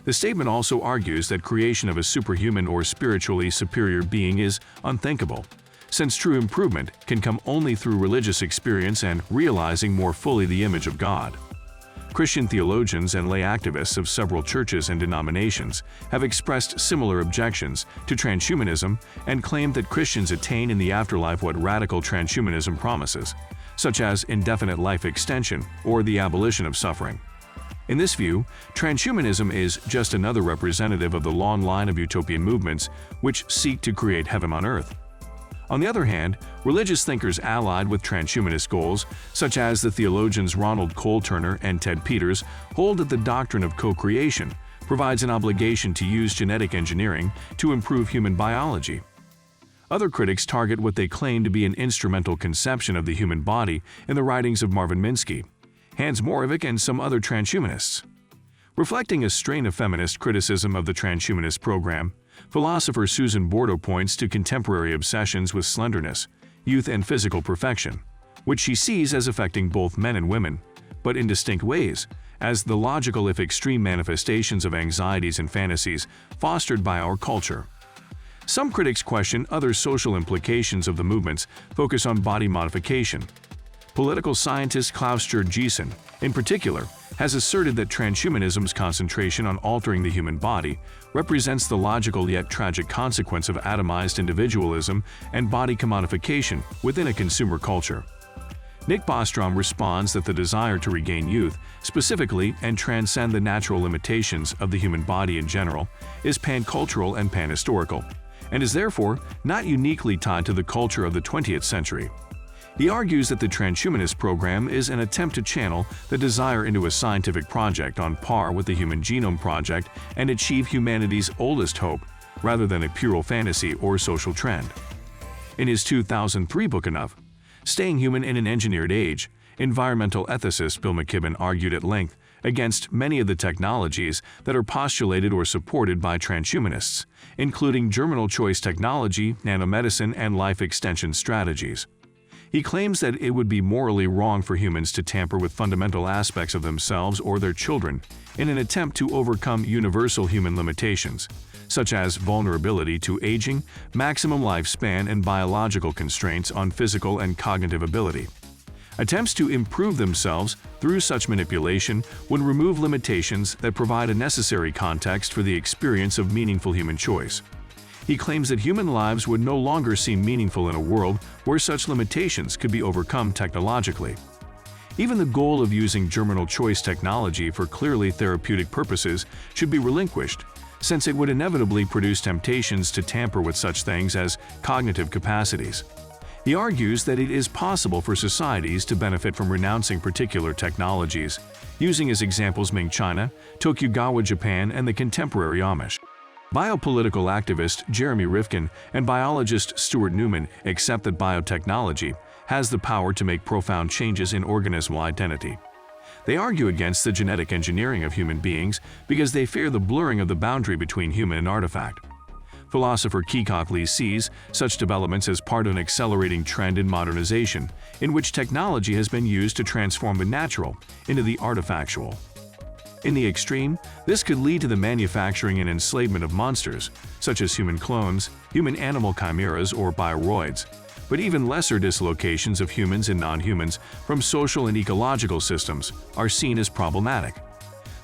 The statement also argues that creation of a superhuman or spiritually superior being is unthinkable, since true improvement can come only through religious experience and realizing more fully the image of God. Christian theologians and lay activists of several churches and denominations have expressed similar objections to transhumanism and claimed that Christians attain in the afterlife what radical transhumanism promises, such as indefinite life extension or the abolition of suffering. In this view, transhumanism is just another representative of the long line of utopian movements which seek to create heaven on earth. On the other hand, religious thinkers allied with transhumanist goals, such as the theologians Ronald Cole Turner and Ted Peters, hold that the doctrine of co-creation provides an obligation to use genetic engineering to improve human biology. Other critics target what they claim to be an instrumental conception of the human body in the writings of Marvin Minsky, Hans Moravec, and some other transhumanists. Reflecting a strain of feminist criticism of the transhumanist program, philosopher Susan Bordeaux points to contemporary obsessions with slenderness, youth, and physical perfection, which she sees as affecting both men and women, but in distinct ways, as the logical if extreme manifestations of anxieties and fantasies fostered by our culture. Some critics question other social implications of the movements focus on body modification. Political scientist Klaus Giesen, in particular, has asserted that transhumanism's concentration on altering the human body represents the logical yet tragic consequence of atomized individualism and body commodification within a consumer culture. Nick Bostrom responds that the desire to regain youth, specifically, and transcend the natural limitations of the human body in general, is pancultural and panhistorical, and is therefore not uniquely tied to the culture of the 20th century. He argues that the transhumanist program is an attempt to channel the desire into a scientific project on par with the Human Genome Project and achieve humanity's oldest hope, rather than a puerile fantasy or social trend. In his 2003 book Enough, Staying Human in an Engineered Age, environmental ethicist Bill McKibben argued at length against many of the technologies that are postulated or supported by transhumanists, including germinal choice technology, nanomedicine, and life extension strategies. He claims that it would be morally wrong for humans to tamper with fundamental aspects of themselves or their children in an attempt to overcome universal human limitations, such as vulnerability to aging, maximum lifespan, and biological constraints on physical and cognitive ability. Attempts to improve themselves through such manipulation would remove limitations that provide a necessary context for the experience of meaningful human choice. He claims that human lives would no longer seem meaningful in a world where such limitations could be overcome technologically. Even the goal of using germinal choice technology for clearly therapeutic purposes should be relinquished, since it would inevitably produce temptations to tamper with such things as cognitive capacities. He argues that it is possible for societies to benefit from renouncing particular technologies, using as examples Ming China, Tokugawa Japan, and the contemporary Amish. Biopolitical activist Jeremy Rifkin and biologist Stuart Newman accept that biotechnology has the power to make profound changes in organismal identity. They argue against the genetic engineering of human beings because they fear the blurring of the boundary between human and artifact. Philosopher Keecock Lee sees such developments as part of an accelerating trend in modernization, in which technology has been used to transform the natural into the artifactual. In the extreme, this could lead to the manufacturing and enslavement of monsters, such as human clones, human-animal chimeras, or bioroids, but even lesser dislocations of humans and non-humans from social and ecological systems are seen as problematic.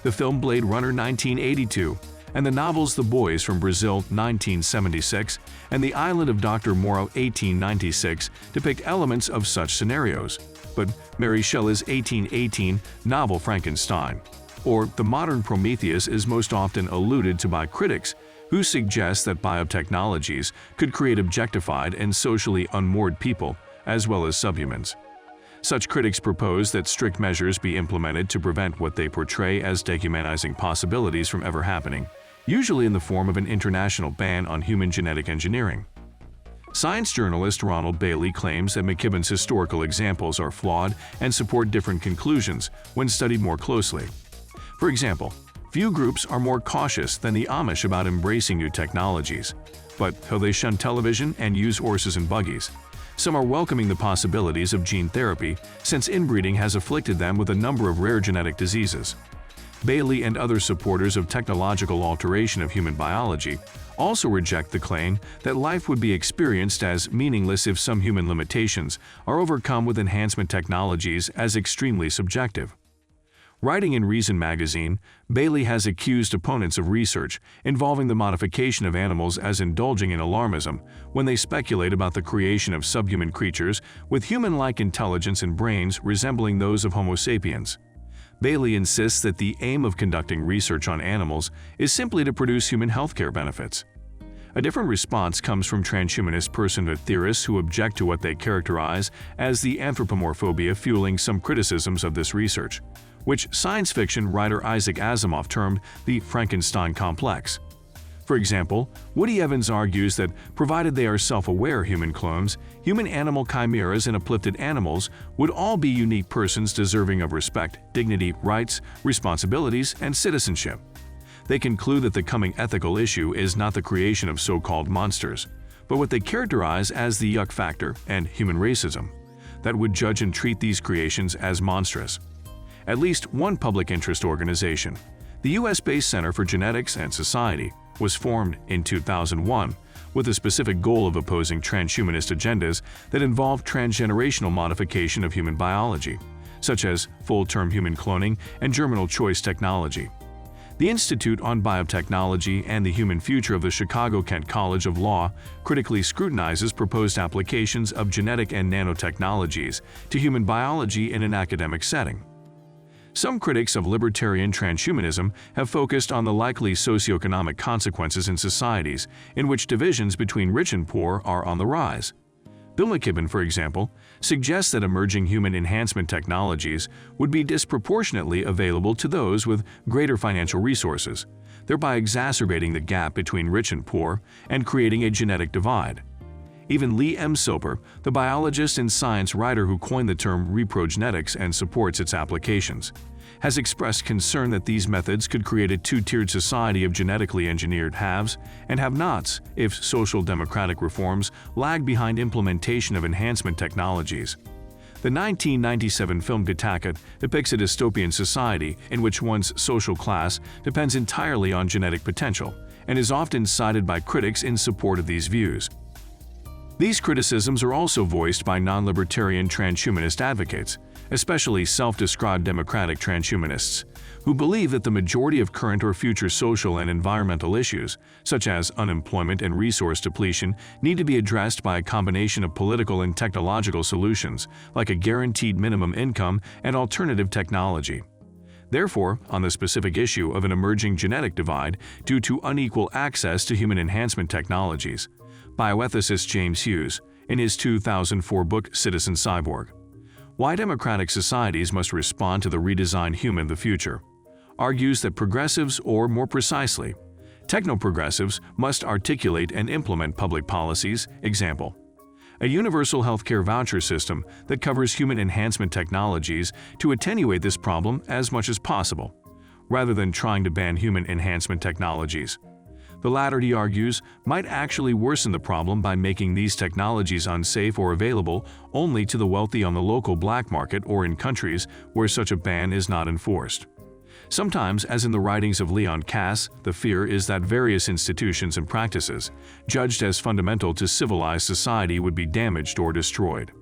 The film Blade Runner 1982 and the novels The Boys from Brazil 1976 and The Island of Dr. Moreau 1896 depict elements of such scenarios, but Mary Shelley's 1818 novel Frankenstein, or the modern Prometheus, is most often alluded to by critics who suggest that biotechnologies could create objectified and socially unmoored people, as well as subhumans. Such critics propose that strict measures be implemented to prevent what they portray as dehumanizing possibilities from ever happening, usually in the form of an international ban on human genetic engineering. Science journalist Ronald Bailey claims that McKibben's historical examples are flawed and support different conclusions when studied more closely. For example, few groups are more cautious than the Amish about embracing new technologies, but though they shun television and use horses and buggies, some are welcoming the possibilities of gene therapy since inbreeding has afflicted them with a number of rare genetic diseases. Bailey and other supporters of technological alteration of human biology also reject the claim that life would be experienced as meaningless if some human limitations are overcome with enhancement technologies as extremely subjective. Writing in Reason magazine, Bailey has accused opponents of research involving the modification of animals as indulging in alarmism when they speculate about the creation of subhuman creatures with human-like intelligence and brains resembling those of Homo sapiens. Bailey insists that the aim of conducting research on animals is simply to produce human healthcare benefits. A different response comes from transhumanist personhood theorists who object to what they characterize as the anthropomorphobia fueling some criticisms of this research, which science fiction writer Isaac Asimov termed the Frankenstein complex. For example, Woody Evans argues that, provided they are self-aware human clones, human-animal chimeras and uplifted animals would all be unique persons deserving of respect, dignity, rights, responsibilities, and citizenship. They conclude that the coming ethical issue is not the creation of so-called monsters, but what they characterize as the yuck factor and human racism, that would judge and treat these creations as monstrous. At least one public interest organization, the US-based Center for Genetics and Society, was formed in 2001 with the specific goal of opposing transhumanist agendas that involve transgenerational modification of human biology, such as full-term human cloning and germinal choice technology. The Institute on Biotechnology and the Human Future of the Chicago-Kent College of Law critically scrutinizes proposed applications of genetic and nanotechnologies to human biology in an academic setting. Some critics of libertarian transhumanism have focused on the likely socioeconomic consequences in societies in which divisions between rich and poor are on the rise. Bill McKibben, for example, suggests that emerging human enhancement technologies would be disproportionately available to those with greater financial resources, thereby exacerbating the gap between rich and poor and creating a genetic divide. Even Lee M. Soper, the biologist and science writer who coined the term reprogenetics and supports its applications, has expressed concern that these methods could create a two-tiered society of genetically engineered haves and have-nots if social democratic reforms lag behind implementation of enhancement technologies. The 1997 film Gattaca depicts a dystopian society in which one's social class depends entirely on genetic potential and is often cited by critics in support of these views. These criticisms are also voiced by non-libertarian transhumanist advocates, especially self-described democratic transhumanists, who believe that the majority of current or future social and environmental issues, such as unemployment and resource depletion, need to be addressed by a combination of political and technological solutions, like a guaranteed minimum income and alternative technology. Therefore, on the specific issue of an emerging genetic divide due to unequal access to human enhancement technologies, bioethicist James Hughes, in his 2004 book Citizen Cyborg, Why Democratic Societies Must Respond to the Redesigned Human of the Future, argues that progressives, or more precisely, techno-progressives, must articulate and implement public policies, example, a universal healthcare voucher system that covers human enhancement technologies to attenuate this problem as much as possible, rather than trying to ban human enhancement technologies. The latter, he argues, might actually worsen the problem by making these technologies unsafe or available only to the wealthy on the local black market or in countries where such a ban is not enforced. Sometimes, as in the writings of Leon Kass, the fear is that various institutions and practices, judged as fundamental to civilized society, would be damaged or destroyed.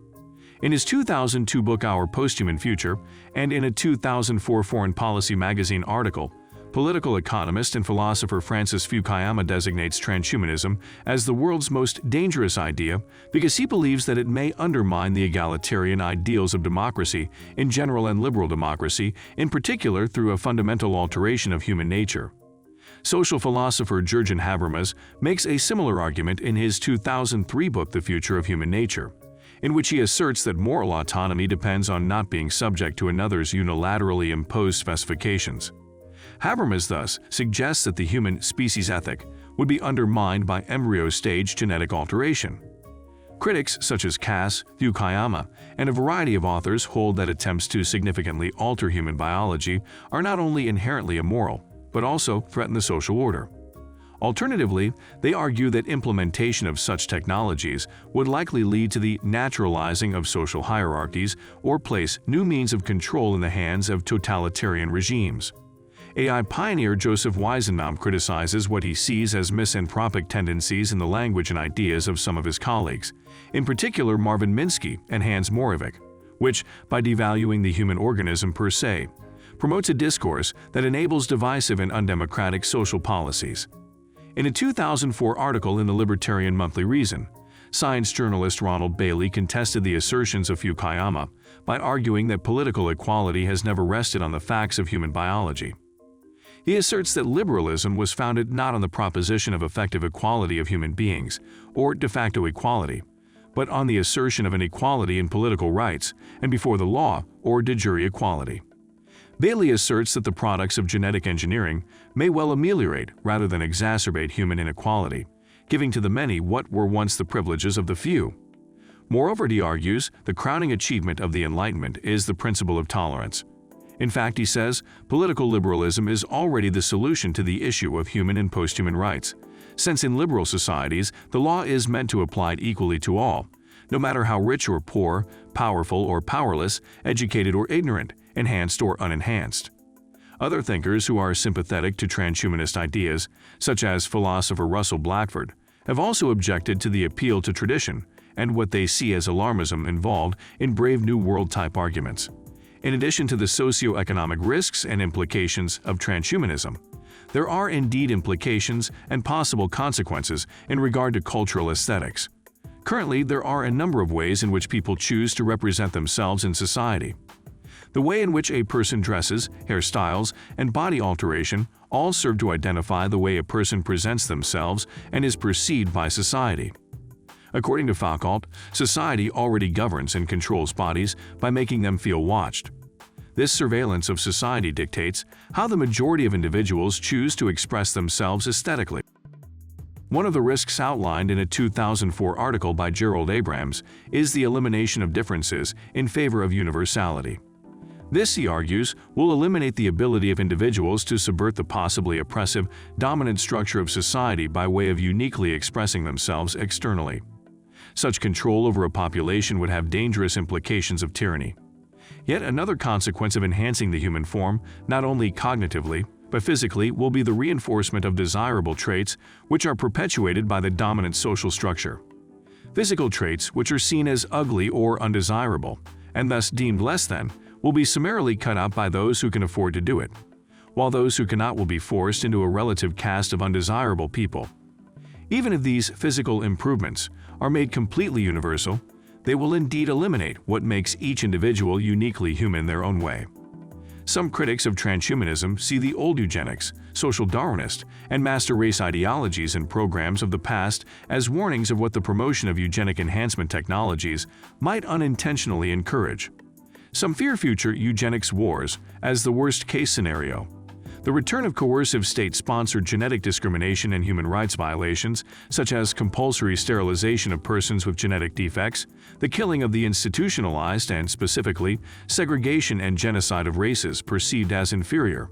In his 2002 book Our Posthuman Future, and in a 2004 Foreign Policy magazine article, political economist and philosopher Francis Fukuyama designates transhumanism as the world's most dangerous idea because he believes that it may undermine the egalitarian ideals of democracy in general and liberal democracy in particular through a fundamental alteration of human nature. Social philosopher Jurgen Habermas makes a similar argument in his 2003 book The Future of Human Nature, in which he asserts that moral autonomy depends on not being subject to another's unilaterally imposed specifications. Habermas thus suggests that the human species ethic would be undermined by embryo-stage genetic alteration. Critics such as Cass, Fukuyama, and a variety of authors hold that attempts to significantly alter human biology are not only inherently immoral, but also threaten the social order. Alternatively, they argue that implementation of such technologies would likely lead to the naturalizing of social hierarchies or place new means of control in the hands of totalitarian regimes. AI pioneer Joseph Weizenbaum criticizes what he sees as misanthropic tendencies in the language and ideas of some of his colleagues, in particular Marvin Minsky and Hans Moravec, which, by devaluing the human organism per se, promotes a discourse that enables divisive and undemocratic social policies. In a 2004 article in the Libertarian Monthly Reason, science journalist Ronald Bailey contested the assertions of Fukuyama by arguing that political equality has never rested on the facts of human biology. He asserts that liberalism was founded not on the proposition of effective equality of human beings, or de facto equality, but on the assertion of an equality in political rights and before the law, or de jure equality. Bailey asserts that the products of genetic engineering may well ameliorate rather than exacerbate human inequality, giving to the many what were once the privileges of the few. Moreover, he argues, the crowning achievement of the Enlightenment is the principle of tolerance. In fact, he says, political liberalism is already the solution to the issue of human and post-human rights, since in liberal societies the law is meant to apply equally to all, no matter how rich or poor, powerful or powerless, educated or ignorant, enhanced or unenhanced. Other thinkers who are sympathetic to transhumanist ideas, such as philosopher Russell Blackford, have also objected to the appeal to tradition and what they see as alarmism involved in Brave New World-type arguments. In addition to the socio-economic risks and implications of transhumanism, there are indeed implications and possible consequences in regard to cultural aesthetics. Currently, there are a number of ways in which people choose to represent themselves in society. The way in which a person dresses, hairstyles, and body alteration all serve to identify the way a person presents themselves and is perceived by society. According to Foucault, society already governs and controls bodies by making them feel watched. This surveillance of society dictates how the majority of individuals choose to express themselves aesthetically. One of the risks outlined in a 2004 article by Gerald Abrams is the elimination of differences in favor of universality. This, he argues, will eliminate the ability of individuals to subvert the possibly oppressive, dominant structure of society by way of uniquely expressing themselves externally. Such control over a population would have dangerous implications of tyranny. Yet another consequence of enhancing the human form, not only cognitively, but physically, will be the reinforcement of desirable traits which are perpetuated by the dominant social structure. Physical traits which are seen as ugly or undesirable, and thus deemed less than, will be summarily cut out by those who can afford to do it, while those who cannot will be forced into a relative caste of undesirable people. Even if these physical improvements are made completely universal, they will indeed eliminate what makes each individual uniquely human in their own way. Some critics of transhumanism see the old eugenics, social Darwinist, and master race ideologies and programs of the past as warnings of what the promotion of eugenic enhancement technologies might unintentionally encourage. Some fear future eugenics wars as the worst-case scenario. The return of coercive state-sponsored genetic discrimination and human rights violations, such as compulsory sterilization of persons with genetic defects, the killing of the institutionalized and, specifically, segregation and genocide of races perceived as inferior.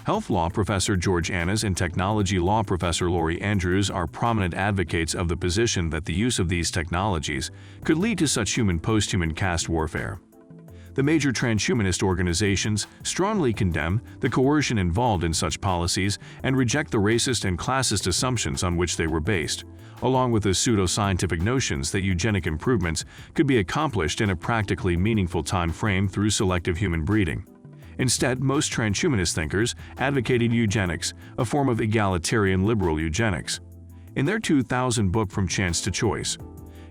Health law professor George Annas and technology law professor Laurie Andrews are prominent advocates of the position that the use of these technologies could lead to such human post-human caste warfare. The major transhumanist organizations strongly condemn the coercion involved in such policies and reject the racist and classist assumptions on which they were based, along with the pseudo-scientific notions that eugenic improvements could be accomplished in a practically meaningful time frame through selective human breeding. Instead, most transhumanist thinkers advocated eugenics, a form of egalitarian liberal eugenics. In their 2000 book From Chance to Choice,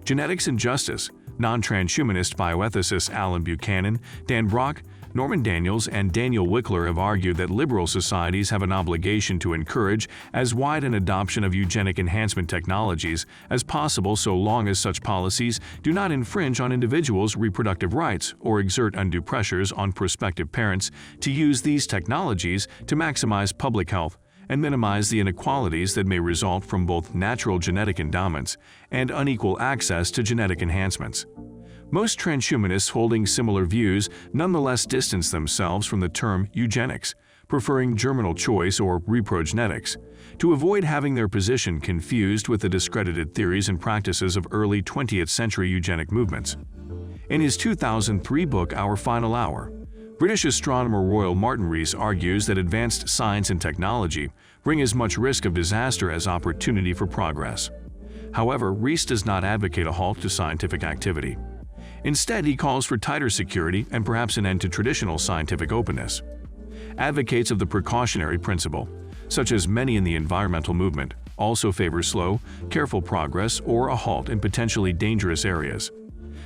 Genetics and Justice, non-transhumanist bioethicists Alan Buchanan, Dan Brock, Norman Daniels and Daniel Wickler have argued that liberal societies have an obligation to encourage as wide an adoption of eugenic enhancement technologies as possible so long as such policies do not infringe on individuals' reproductive rights or exert undue pressures on prospective parents to use these technologies to maximize public health and minimize the inequalities that may result from both natural genetic endowments and unequal access to genetic enhancements. Most transhumanists holding similar views nonetheless distance themselves from the term eugenics, preferring germinal choice or reprogenetics, to avoid having their position confused with the discredited theories and practices of early 20th century eugenic movements. In his 2003 book Our Final Hour, British astronomer Royal Martin Rees argues that advanced science and technology bring as much risk of disaster as opportunity for progress. However, Rees does not advocate a halt to scientific activity. Instead, he calls for tighter security and perhaps an end to traditional scientific openness. Advocates of the precautionary principle, such as many in the environmental movement, also favor slow, careful progress or a halt in potentially dangerous areas.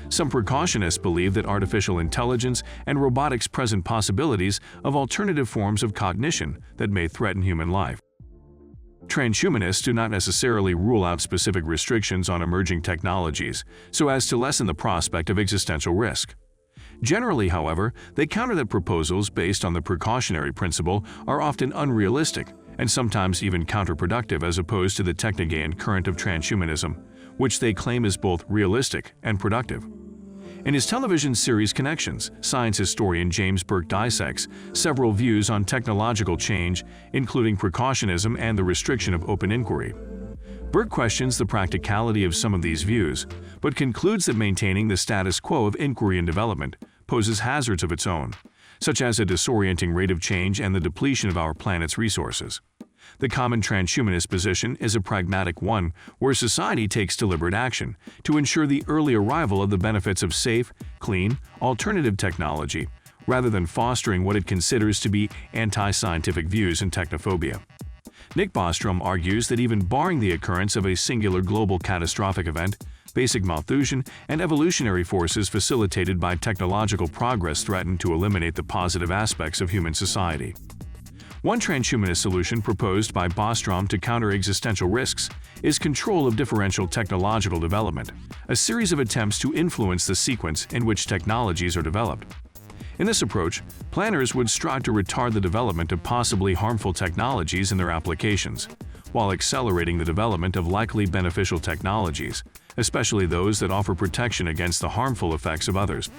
Some precautionist believe that artificial intelligence and robotics present possibilities of alternative forms of cognition that may threaten human life. Transhumanists do not necessarily rule out specific restrictions on emerging technologies so as to lessen the prospect of existential risk. Generally, however, they counter that proposals based on the precautionary principle are often unrealistic and sometimes even counterproductive as opposed to the technogain current of transhumanism, which they claim is both realistic and productive. In his television series Connections, science historian James Burke dissects several views on technological change, including precautionism and the restriction of open inquiry. Burke questions the practicality of some of these views, but concludes that maintaining the status quo of inquiry and development poses hazards of its own, such as a disorienting rate of change and the depletion of our planet's resources. The common transhumanist position is a pragmatic one where society takes deliberate action to ensure the early arrival of the benefits of safe, clean, alternative technology, rather than fostering what it considers to be anti-scientific views and technophobia. Nick Bostrom argues that even barring the occurrence of a singular global catastrophic event, basic Malthusian and evolutionary forces facilitated by technological progress threaten to eliminate the positive aspects of human society. One transhumanist solution proposed by Bostrom to counter existential risks is control of differential technological development, a series of attempts to influence the sequence in which technologies are developed. In this approach, planners would strive to retard the development of possibly harmful technologies and their applications, while accelerating the development of likely beneficial technologies, especially those that offer protection against the harmful effects of others.